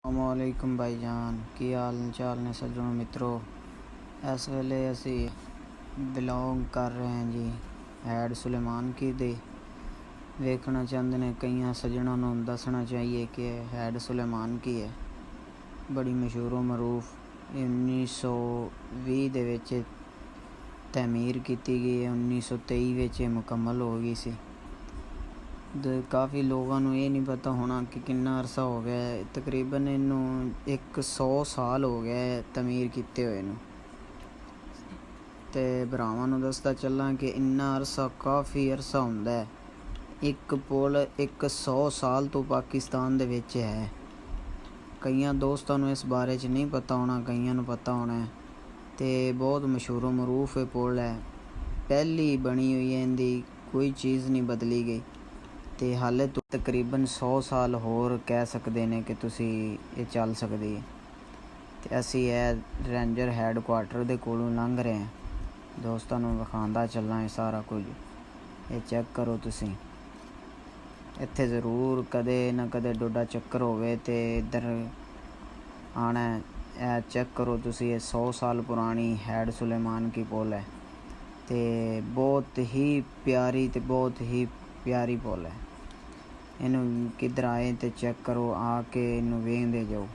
अस्सलामुअलैकुम भाईजान, की हाल चाल ने सज्जनों मित्रों। इस वेले असी बिलोंग कर रहे हैं जी हैड सुलेमान की दे। वेखना चाहते ने कई सज्जनों को दसना चाहिए कि हैड सुलेमान की है बड़ी मशहूर मरूफ 1920 दे विच तमीर की गई है। 1923 मुकम्मल हो गई सी। काफ़ी लोगों को ये नहीं पता होना कि कितना अरसा हो गया है। तकरीबन इनू 100 साल हो गया है तमीर किते हुए नू। ते भरावां नू दसदा चला कि इन्ना अरसा काफ़ी अरसा हुंदा है। एक पुल 100 साल तो पाकिस्तान दे विच है। कई दोस्तों नू इस बारे च नहीं पता होना, कईयां नू पता होना है। ते बहुत मशहूर मरूफ पुल है, पहली बनी हुई है, इनकी कोई चीज़ नहीं बदली गई। ते हाले तो तकरीबन 100 साल होर कह सकते हैं कि तुसी ये चल सकती है। ते असी रेंजर हैडकुआटर दे कोलों लंघ रहे हैं। दोस्तों नू विखांदा चलना है सारा कुछ। ये चेक करो तुसी, इत्थे ज़रूर कदे ना कदे डोडा चक्कर होवे ते इधर आना है। चेक करो तुसी, ये 100 साल पुरानी हैड सुलेमान की पुल है। ते बहुत ही प्यारी ते बहुत ही प्यारी पुल है। इनू किधर आए तो चेक करो, आके इनू वेखदे जाओ।